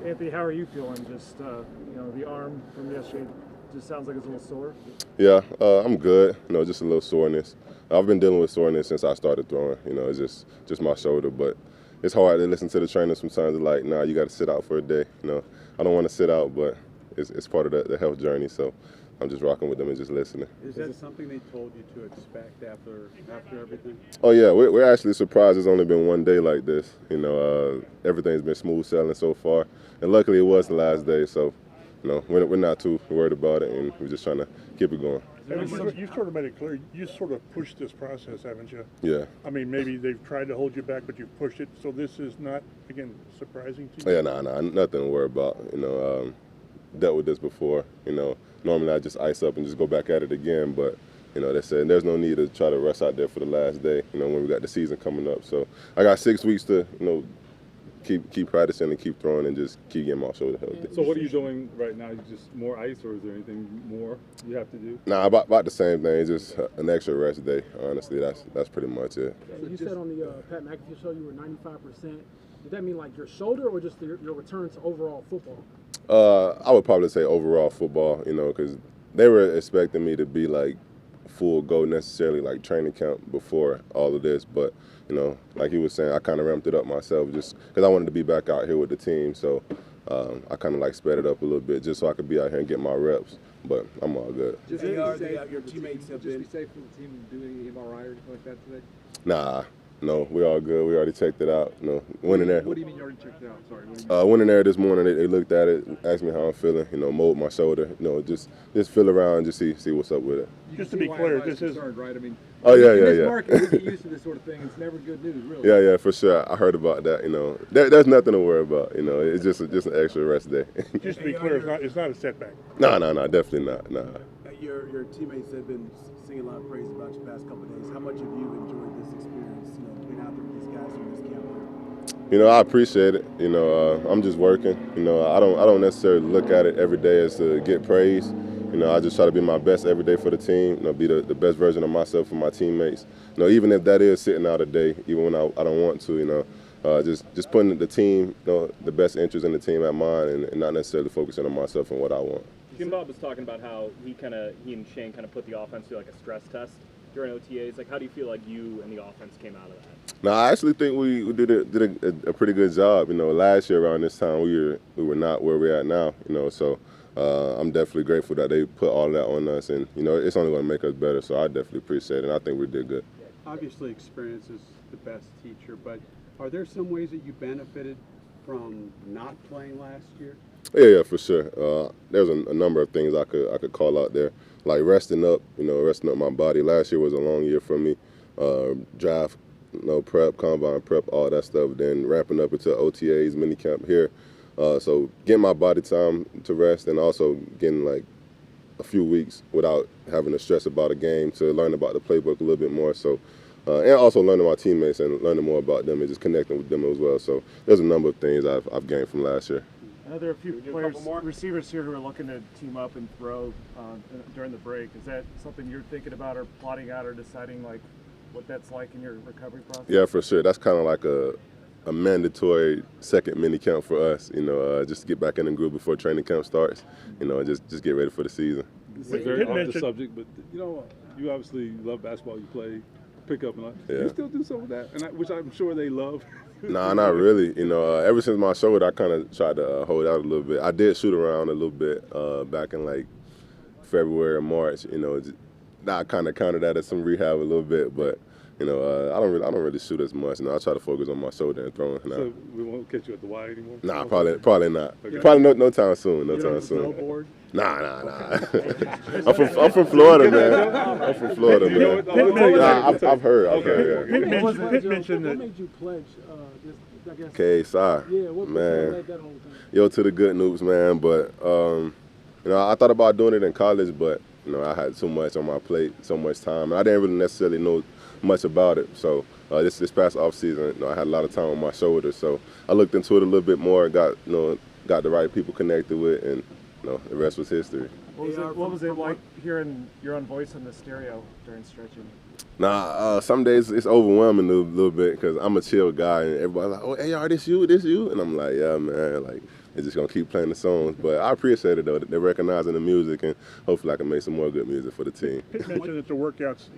Anthony, how are you feeling? Just the arm from yesterday just sounds like it's a little sore. Yeah, I'm good. Just a little soreness. I've been dealing with soreness since I started throwing. It's just my shoulder, but it's hard to listen to the trainers sometimes. They're like, nah, you got to sit out for a day. I don't want to sit out, but it's part of the health journey. So I'm just rocking with them and just listening. Is that something they told you to expect after everything? Oh yeah, we're actually surprised it's only been one day like this. Everything's been smooth sailing so far, and luckily it was the last day. So we're not too worried about it, and we're just trying to keep it going. You sort of made it clear. You sort of pushed this process, haven't you? Yeah. I mean, maybe they've tried to hold you back, but you've pushed it. So this is not, again, surprising to you? Yeah, nothing to worry about. Dealt with this before. Normally I just ice up and just go back at it again, but they said there's no need to try to rush out there for the last day. When we got the season coming up. So I got 6 weeks to keep practicing and keep throwing and just keep getting my shoulder healthy. So what are you doing right now? Just more ice, or is there anything more you have to do? Nah, about the same thing. Just an extra rest day. Honestly, that's pretty much it. So you said on the Pat McAfee show you were 95%. Did that mean like your shoulder or just your return to overall football? I would probably say overall football. Because they were expecting me to be like full go necessarily like training camp before all of this, but like he was saying, I kind of ramped it up myself just because I wanted to be back out here with the team. So I kind of like sped it up a little bit just so I could be out here and get my reps. But I'm all good. Just your teammates have been. Just be safe for the team and do any MRI or anything like that today? Nah. No, we all good. We already checked it out. Went in there. What do you mean you already checked it out? Sorry. Went in there this morning. They looked at it, asked me how I'm feeling. Mowed my shoulder. Just feel around and just see what's up with it. Just to be clear, this is right. I mean, oh yeah. in this market, we get used to this sort of thing. It's never good news, really. Yeah, for sure. I heard about that. There's nothing to worry about. It's just an extra rest day. just to be clear, it's not a setback. No, definitely not. Nah. Your teammates have been singing a lot of praise about you the past couple of days. How much have you enjoyed this experience? Being out there with these guys on this camp? I appreciate it. I'm just working. I don't necessarily look at it every day as to get praise. I just try to be my best every day for the team. Be the best version of myself for my teammates. Even if that is sitting out a day, even when I don't want to. Just putting the team, the best interest in the team at mind, and not necessarily focusing on myself and what I want. Jim Bob was talking about how he and Shane kind of put the offense through like a stress test during OTAs. Like, how do you feel like you and the offense came out of that? No, I actually think we did a pretty good job. Last year around this time we were not where we're at now. So I'm definitely grateful that they put all that on us, and it's only going to make us better. So I definitely appreciate it, and I think we did good. Obviously, experience is the best teacher, but are there some ways that you benefited from not playing last year? Yeah, for sure. There's a number of things I could call out there, like resting up my body. Last year was a long year for me. Draft, prep, combine prep, all that stuff. Then ramping up into OTAs, minicamp here. So getting my body time to rest, and also getting like a few weeks without having to stress about a game to learn about the playbook a little bit more. So. And also learning my teammates and learning more about them and just connecting with them as well. So there's a number of things I've gained from last year. There are a few receivers here who are looking to team up and throw during the break. Is that something you're thinking about or plotting out or deciding like what that's like in your recovery process? Yeah, for sure. That's kind of like a mandatory second mini camp for us. Just to get back in the groove before training camp starts. Just get ready for the season. This is very off the subject, but you obviously love basketball. You play pickup and you still do some of that, which I'm sure they love. Nah, not really. Ever since my shoulder, I kind of tried to hold out a little bit. I did shoot around a little bit back in like February or March. I kind of counted that as some rehab a little bit, but I don't really shoot as much. I try to focus on my shoulder and throwing now. So we won't catch you at the Y anymore? Nah, probably not. Okay. Probably no time soon. No time soon. Snowboard? Nah. I'm from Florida, man. I'm from Florida, man. I've heard. What made you pledge this, I guess? Okay, sorry. Yeah, what led that whole thing? Yo, to the good noobs, man. But I thought about doing it in college, but I had too much on my plate, so much time, and I didn't really necessarily know much about it. So this past offseason, I had a lot of time on my shoulders, so I looked into it a little bit more, got the right people connected with, and the rest was history. What was it like hearing your own voice on the stereo during stretching? Nah, some days it's overwhelming a little bit because I'm a chill guy and everybody's like, "Oh, AR, this you?" And I'm like, "Yeah, man." Like, they're just gonna keep playing the songs. But I appreciate it though. They're recognizing the music, and hopefully I can make some more good music for the team. Pitt mentioned that the workouts,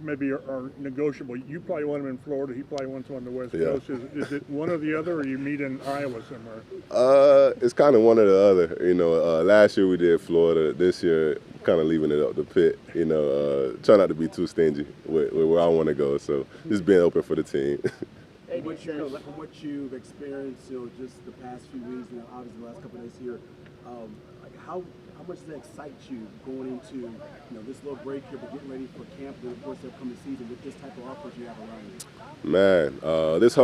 maybe are negotiable. You probably want them in Florida. He probably wants them on the West Coast. Is it one or the other, or you meet in Iowa somewhere? It's kind of one or the other. Last year we did Florida. This year, kind of leaving it up to Pitt. Try not to be too stingy with where I want to go. So just being open for the team. From what you've experienced, just the past few weeks, obviously the last couple of days here, how much does that excite you going into this little break here, but getting ready for camp and of course the upcoming season with this type of offers you have around you? Man, this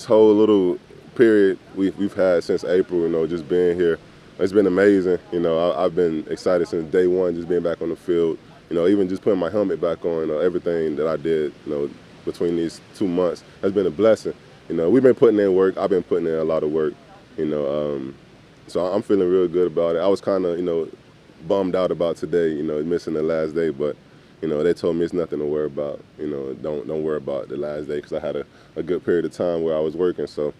whole little period we've had since April, just being here, it's been amazing. I've been excited since day one, just being back on the field. Even just putting my helmet back on, everything that I did, between these 2 months has been a blessing. We've been putting in work. I've been putting in a lot of work. So I'm feeling real good about it. I was kind of, bummed out about today, missing the last day, but they told me it's nothing to worry about. Don't worry about the last day because I had a good period of time where I was working. So,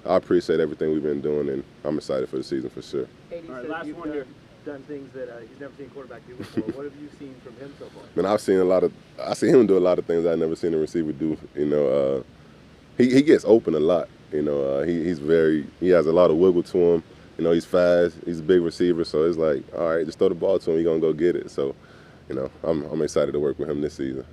I appreciate everything we've been doing, and I'm excited for the season for sure. All right, last one here. Done things that he's never seen a quarterback do before. What have you seen from him so far? Man, I see him do a lot of things I've never seen a receiver do. He gets open a lot. He has a lot of wiggle to him. He's fast. He's a big receiver, so it's like, all right, just throw the ball to him. He's gonna go get it. So, I'm excited to work with him this season.